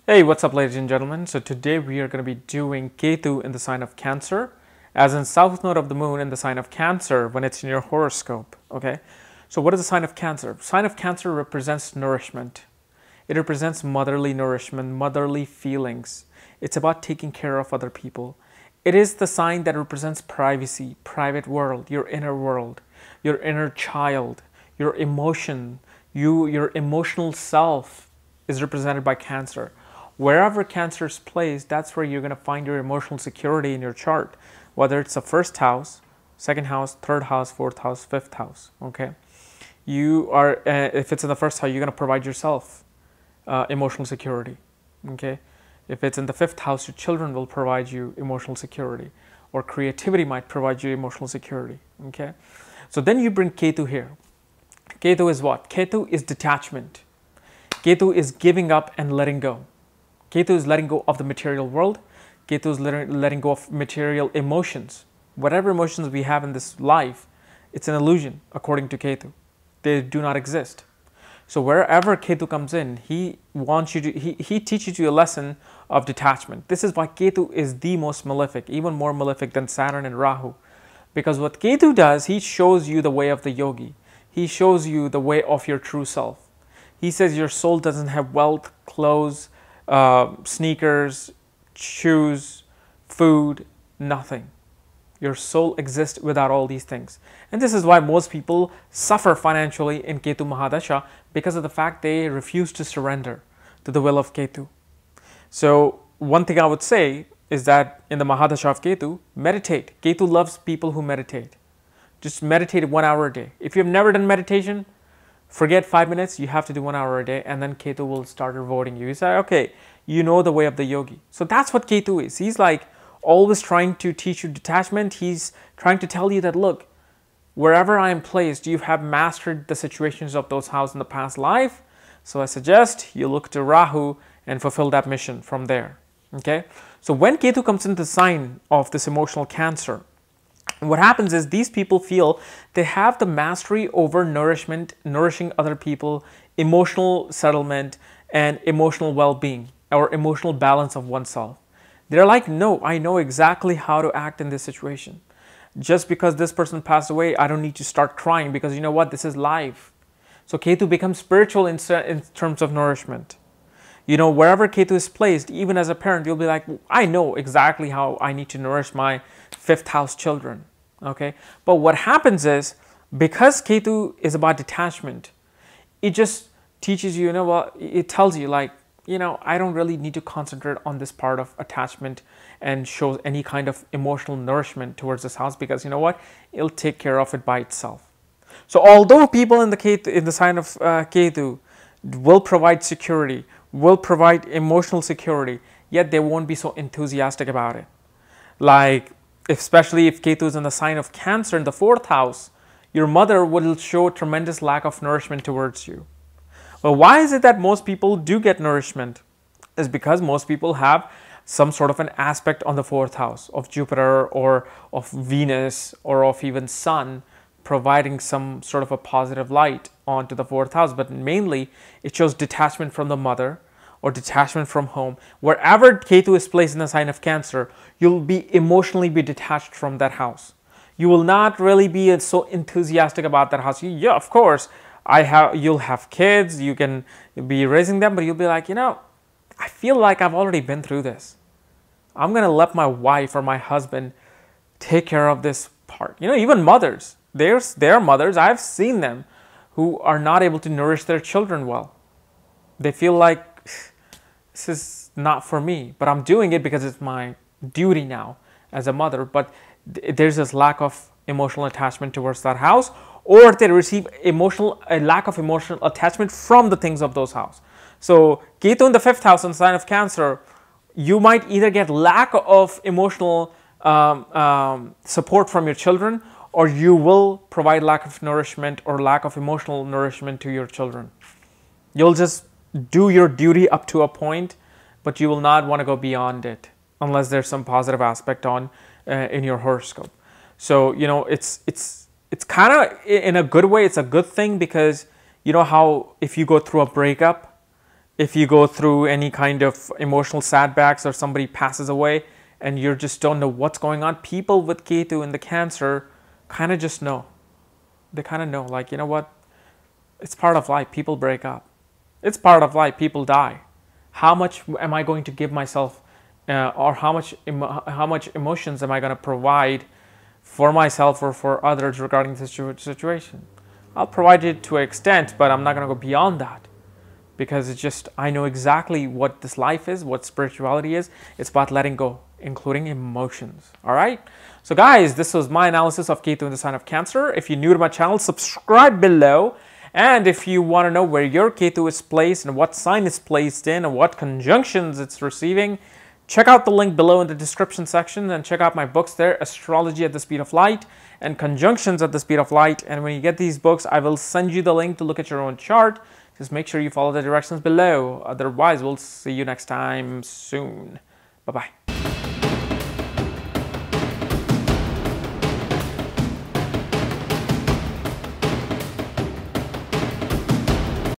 Hey, what's up, ladies and gentlemen? So today we are going to be doing Ketu in the sign of Cancer, as in south node of the moon in the sign of Cancer when it's in your horoscope. Okay, so what is the sign of Cancer? Sign of Cancer represents nourishment. It represents motherly nourishment, motherly feelings. It's about taking care of other people. It is the sign that represents privacy, private world, your inner child, your emotion, your emotional self is represented by Cancer. Wherever Cancer is placed, that's where you're going to find your emotional security in your chart, whether it's the first house, second house, third house, fourth house, fifth house. Okay, you are if it's in the first house, you're going to provide yourself emotional security. Okay, if it's in the fifth house, your children will provide you emotional security, or creativity might provide you emotional security. Okay, so then you bring Ketu here. Ketu is what? Ketu is detachment. Ketu is giving up and letting go. Ketu is letting go of the material world. Ketu is letting go of material emotions. Whatever emotions we have in this life, it's an illusion according to Ketu. They do not exist. So wherever Ketu comes in, he wants you to, he teaches you a lesson of detachment. This is why Ketu is the most malefic, even more malefic than Saturn and Rahu. Because what Ketu does, he shows you the way of the yogi. He shows you the way of your true self. He says your soul doesn't have wealth, clothes, sneakers, shoes, food, nothing. Your soul exists without all these things. And this is why most people suffer financially in Ketu Mahadasha, because of the fact they refuse to surrender to the will of Ketu. So one thing I would say is that in the Mahadasha of Ketu, meditate. Ketu loves people who meditate. Just meditate 1 hour a day. If you've never done meditation, forget 5 minutes, you have to do 1 hour a day, and then Ketu will start rewarding you. You say, okay, you know the way of the yogi. So that's what Ketu is. He's like always trying to teach you detachment. He's trying to tell you that, look, wherever I am placed, you have mastered the situations of those houses in the past life. So I suggest you look to Rahu and fulfill that mission from there. Okay. So when Ketu comes into the sign of this emotional Cancer, what happens is these people feel they have the mastery over nourishment, nourishing other people, emotional settlement, and emotional well-being, or emotional balance of oneself. They're like, no, I know exactly how to act in this situation. Just because this person passed away, I don't need to start crying, because you know what? This is life. So Ketu becomes spiritual in terms of nourishment. You know, wherever Ketu is placed, even as a parent, you'll be like, I know exactly how I need to nourish my fifth house children. Okay. But what happens is, because Ketu is about detachment, it just teaches you, you know what, it tells you like, you know, I don't really need to concentrate on this part of attachment and show any kind of emotional nourishment towards this house, because you know what, it'll take care of it by itself. So although people in the Ketu, in the sign of Ketu will provide security, will provide emotional security, yet they won't be so enthusiastic about it. Like, especially if Ketu is in the sign of Cancer in the fourth house, your mother will show tremendous lack of nourishment towards you. Well, why is it that most people do get nourishment? Is because most people have some sort of an aspect on the fourth house of Jupiter or of Venus or of even Sun, providing some sort of a positive light onto the fourth house. But mainly it shows detachment from the mother or detachment from home. Wherever Ketu is placed in the sign of Cancer, you'll be emotionally detached from that house. You will not really be so enthusiastic about that house. Yeah, of course, you'll have kids, you can be raising them, but you'll be like, you know, I feel like I've already been through this. I'm going to let my wife or my husband take care of this part. You know, even mothers, there are mothers, I've seen them, who are not able to nourish their children well. They feel like, this is not for me, but I'm doing it because it's my duty now as a mother. But there's this lack of emotional attachment towards that house, or they receive a lack of emotional attachment from the things of those houses. So Ketu in the fifth house in the sign of Cancer, you might either get lack of emotional support from your children, or you will provide lack of nourishment or lack of emotional nourishment to your children. You'll just do your duty up to a point, but you will not want to go beyond it unless there's some positive aspect on in your horoscope. So you know, it's kind of, in a good way, it's a good thing, because you know how if you go through a breakup, if you go through any kind of emotional setbacks or somebody passes away and you just don't know what's going on, people with Ketu in the Cancer kind of just know. They kind of know, like, you know what? It's part of life. People break up. It's part of life. People die. How much am I going to give myself, or how much emotions am I going to provide for myself or for others regarding this situation? I'll provide it to an extent, but I'm not going to go beyond that, because it's just, I know exactly what this life is, what spirituality is. It's about letting go, including emotions. All right. So guys, this was my analysis of Ketu in the sign of Cancer. If you're new to my channel, subscribe below. And if you want to know where your Ketu is placed and what sign it's placed in and what conjunctions it's receiving, check out the link below in the description section and check out my books there, Astrology at the Speed of Light and Conjunctions at the Speed of Light. And when you get these books, I will send you the link to look at your own chart. Just make sure you follow the directions below. Otherwise, we'll see you next time soon. Bye-bye.